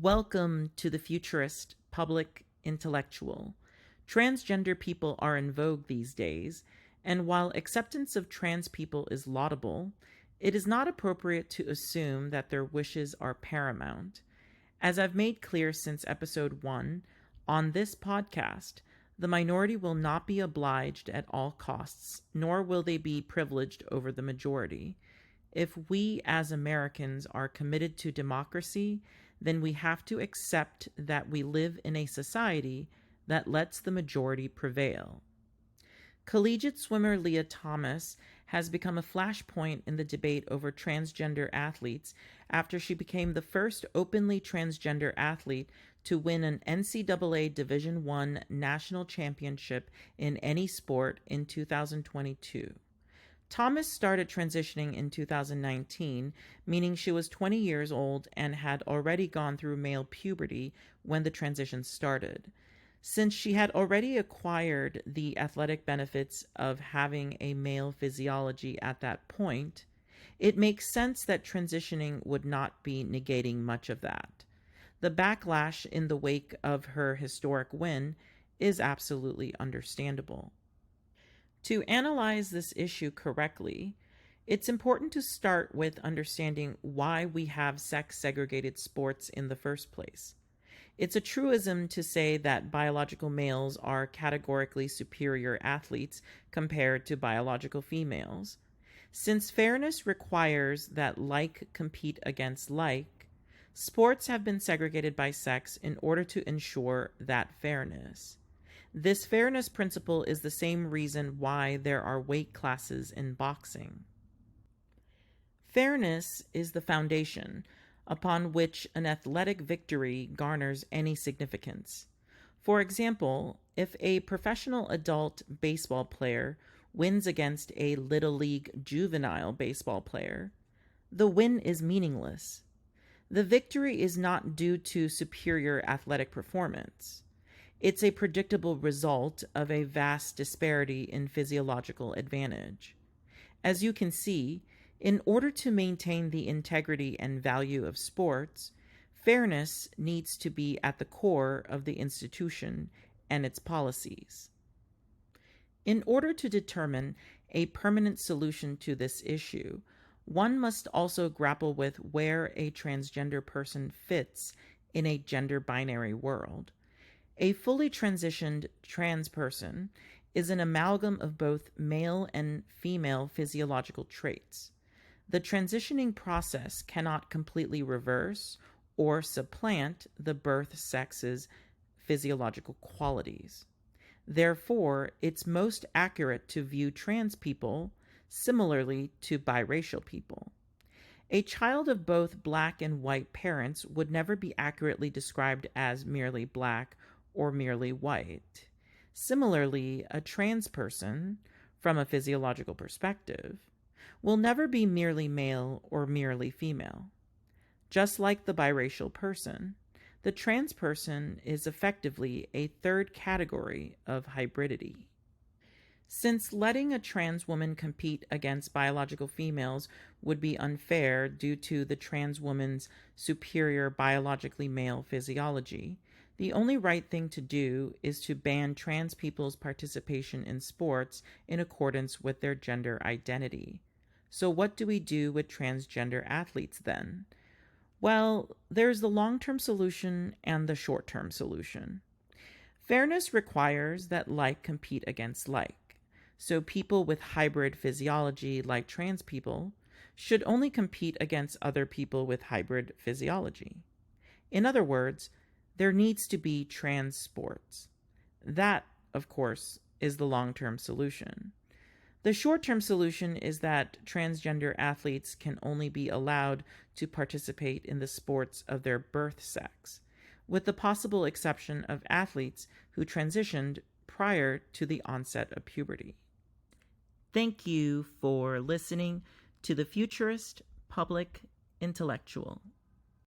Welcome to the futurist public intellectual. Transgender people are in vogue these days, and while acceptance of trans people is laudable, it is not appropriate to assume that their wishes are paramount. As I've made clear since episode 1, on this podcast, the minority will not be obliged at all costs, nor will they be privileged over the majority. If we as Americans are committed to democracy, then we have to accept that we live in a society that lets the majority prevail. Collegiate swimmer Lia Thomas has become a flashpoint in the debate over transgender athletes after she became the first openly transgender athlete to win an NCAA Division I national championship in any sport in 2022. Thomas started transitioning in 2019, meaning she was 20 years old and had already gone through male puberty when the transition started. Since she had already acquired the athletic benefits of having a male physiology at that point, it makes sense that transitioning would not be negating much of that. The backlash in the wake of her historic win is absolutely understandable. To analyze this issue correctly, it's important to start with understanding why we have sex-segregated sports in the first place. It's a truism to say that biological males are categorically superior athletes compared to biological females. Since fairness requires that like compete against like, sports have been segregated by sex in order to ensure that fairness. This fairness principle is the same reason why there are weight classes in boxing. Fairness is the foundation upon which an athletic victory garners any significance. For example, if a professional adult baseball player wins against a Little League juvenile baseball player, the win is meaningless. The victory is not due to superior athletic performance. It's a predictable result of a vast disparity in physiological advantage. As you can see, in order to maintain the integrity and value of sports, fairness needs to be at the core of the institution and its policies. In order to determine a permanent solution to this issue, one must also grapple with where a transgender person fits in a gender binary world. A fully transitioned trans person is an amalgam of both male and female physiological traits. The transitioning process cannot completely reverse or supplant the birth sex's physiological qualities. Therefore, it's most accurate to view trans people similarly to biracial people. A child of both black and white parents would never be accurately described as merely black or merely white. Similarly, a trans person, from a physiological perspective, will never be merely male or merely female. Just like the biracial person, the trans person is effectively a third category of hybridity. Since letting a trans woman compete against biological females would be unfair due to the trans woman's superior biologically male physiology, the only right thing to do is to ban trans people's participation in sports in accordance with their gender identity. So what do we do with transgender athletes then? Well, there's the long-term solution and the short-term solution. Fairness requires that like compete against like. So people with hybrid physiology, like trans people, should only compete against other people with hybrid physiology. In other words, there needs to be trans sports. That, of course, is the long-term solution. The short-term solution is that transgender athletes can only be allowed to participate in the sports of their birth sex, with the possible exception of athletes who transitioned prior to the onset of puberty. Thank you for listening to the Futurist Public Intellectual.